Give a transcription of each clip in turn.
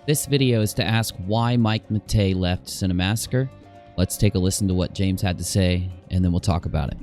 This video is to ask why Mike Metei left Cinemassacre. Let's take a listen to what James had to say, and then we'll talk about it.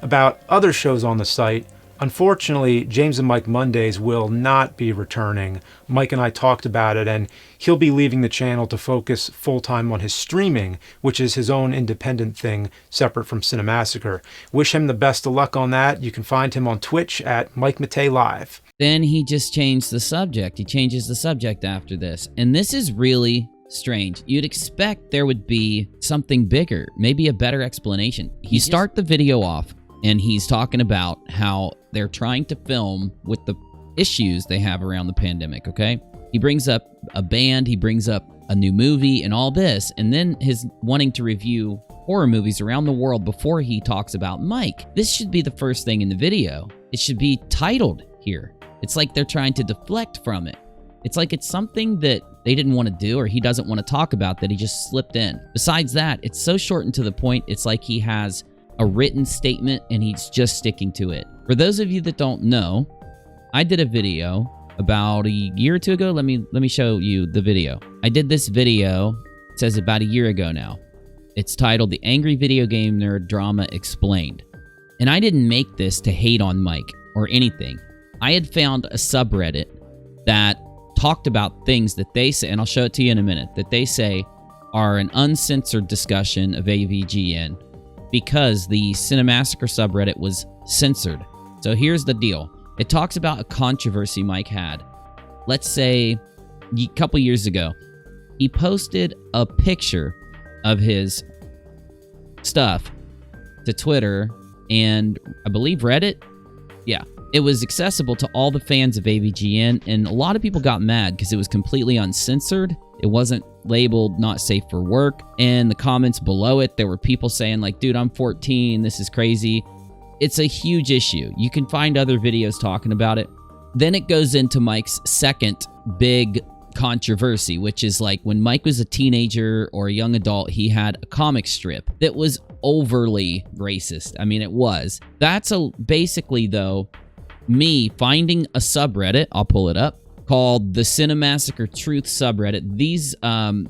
About other shows on the site, unfortunately, James and Mike Mondays will not be returning. Mike and I talked about it, and he'll be leaving the channel to focus full-time on his streaming, which is his own independent thing separate from Cinemassacre. Wish him the best of luck on that. You can find him on Twitch at Mike Metei Live. Then he just changed the subject. He changes the subject after this, and this is really strange. You'd expect there would be something bigger, maybe a better explanation. You start the video off, and he's talking about how they're trying to film with the issues they have around the pandemic, okay? He brings up a band, he brings up a new movie and all this, and then his wanting to review horror movies around the world before he talks about Mike. This should be the first thing in the video. It should be titled here. It's like they're trying to deflect from it. It's like it's something that they didn't want to do or he doesn't want to talk about that he just slipped in. Besides that, it's so short and to the point, it's like he has a written statement and he's just sticking to it. For those of you that don't know, I did a video about a year or two ago. Let me show you the video. I did this video, it says about a year ago now. It's titled The Angry Video Game Nerd Drama Explained. And I didn't make this to hate on Mike or anything. I had found a subreddit that talked about things that they say, and I'll show it to you in a minute, that they say are an uncensored discussion of AVGN because the Cinemassacre subreddit was censored. So here's the deal. It talks about a controversy Mike had. Let's say a couple years ago, he posted a picture of his stuff to Twitter and I believe Reddit. Yeah. It was accessible to all the fans of AVGN, and a lot of people got mad because it was completely uncensored. It wasn't labeled not safe for work, and the comments below it, there were people saying like, dude, I'm 14, this is crazy. It's a huge issue. You can find other videos talking about it. Then it goes into Mike's second big controversy, which is like when Mike was a teenager or a young adult, he had a comic strip that was overly racist. I mean, it was. That's basically, though, me finding a subreddit, I'll pull it up, called the Cinemassacre Truth subreddit.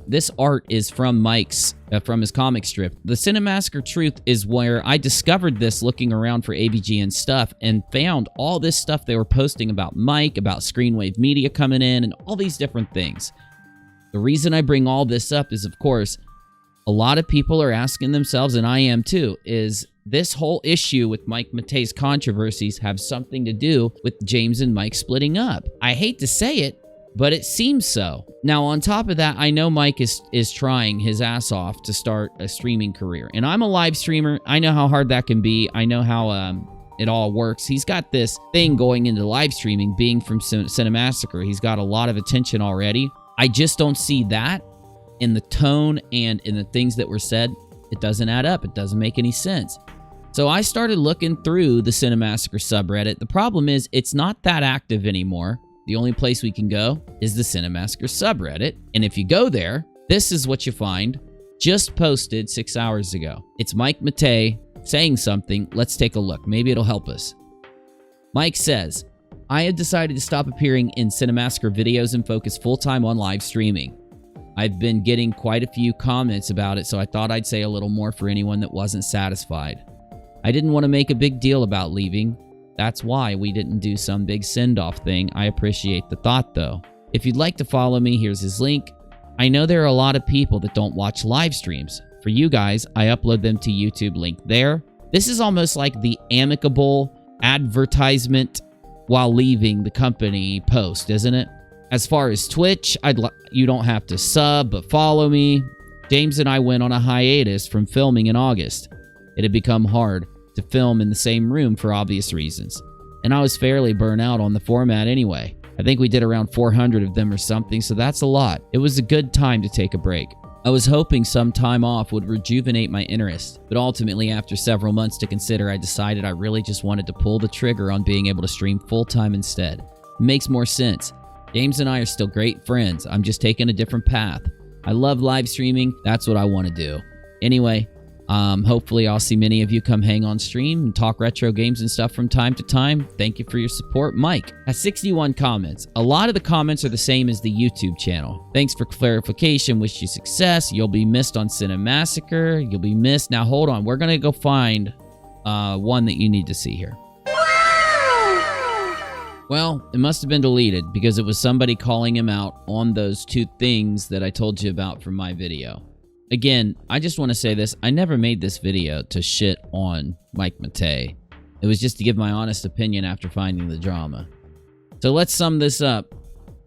This art is from Mike's, from his comic strip. The Cinemassacre Truth is where I discovered this looking around for AVGN stuff and found all this stuff they were posting about Mike, about Screenwave Media coming in, and all these different things. The reason I bring all this up is, of course, a lot of people are asking themselves, and I am too, is this whole issue with Mike Metei's controversies have something to do with James and Mike splitting up? I hate to say it, but it seems so. Now, on top of that, I know Mike is trying his ass off to start a streaming career, and I'm a live streamer. I know how hard that can be. I know how it all works. He's got this thing going into live streaming, being from Cinemassacre. He's got a lot of attention already. I just don't see that in the tone and in the things that were said. It doesn't add up. It doesn't make any sense. So I started looking through the Cinemassacre subreddit. The problem is it's not that active anymore. The only place we can go is the Cinemassacre subreddit. And if you go there, this is what you find. Just posted 6 hours ago. It's Mike Metei saying something. Let's take a look. Maybe it'll help us. Mike says, I have decided to stop appearing in Cinemassacre videos and focus full-time on live streaming. I've been getting quite a few comments about it, so I thought I'd say a little more for anyone that wasn't satisfied. I didn't want to make a big deal about leaving. That's why we didn't do some big send-off thing. I appreciate the thought, though. If you'd like to follow me, here's his link. I know there are a lot of people that don't watch live streams. For you guys, I upload them to YouTube, link there. This is almost like the amicable advertisement while leaving the company post, isn't it? As far as Twitch, you don't have to sub, but follow me. James and I went on a hiatus from filming in August. It had become hard to film in the same room for obvious reasons. And I was fairly burnt out on the format anyway. I think we did around 400 of them or something, so that's a lot. It was a good time to take a break. I was hoping some time off would rejuvenate my interest, but ultimately after several months to consider, I decided I really just wanted to pull the trigger on being able to stream full-time instead. It makes more sense. James and I are still great friends. I'm just taking a different path. I love live streaming. That's what I want to do. Anyway, Hopefully I'll see many of you come hang on stream and talk retro games and stuff from time to time. Thank you for your support. Mike has 61 comments. A lot of the comments are the same as the YouTube channel. Thanks for clarification. Wish you success. You'll be missed on Cinemassacre. You'll be missed. Now hold on. We're going to go find one that you need to see here. Well, it must have been deleted because it was somebody calling him out on those two things that I told you about from my video. Again, I just want to say this. I never made this video to shit on Mike Metei. It was just to give my honest opinion after finding the drama. So let's sum this up.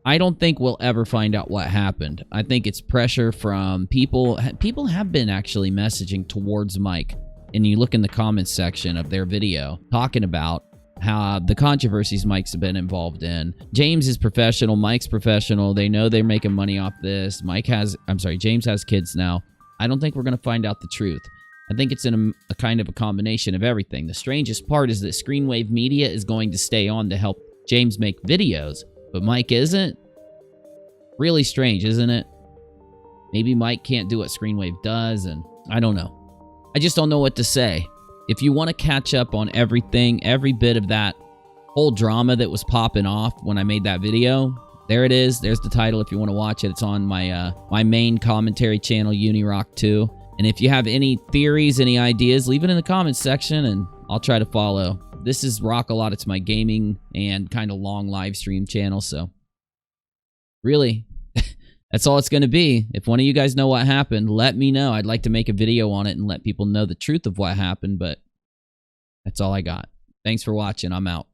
I don't think we'll ever find out what happened. I think it's pressure from people. People have been actually messaging towards Mike. And you look in the comments section of their video talking about how the controversies Mike's been involved in. James is professional. Mike's professional. They know they're making money off this. James has kids now. I don't think we're going to find out the truth. I think it's in a kind of a combination of everything. The strangest part is that Screenwave Media is going to stay on to help James make videos, but Mike isn't. Really strange, isn't it? Maybe Mike can't do what Screenwave does, and I don't know. I just don't know what to say. If you want to catch up on everything, every bit of that whole drama that was popping off when I made that video, there it is. There's the title if you want to watch it. It's on my my main commentary channel, UNIRocktv. And if you have any theories, any ideas, leave it in the comments section and I'll try to follow. This is rockAlot. It's my gaming and kind of long live stream channel. So really, that's all it's going to be. If one of you guys know what happened, let me know. I'd like to make a video on it and let people know the truth of what happened, but that's all I got. Thanks for watching. I'm out.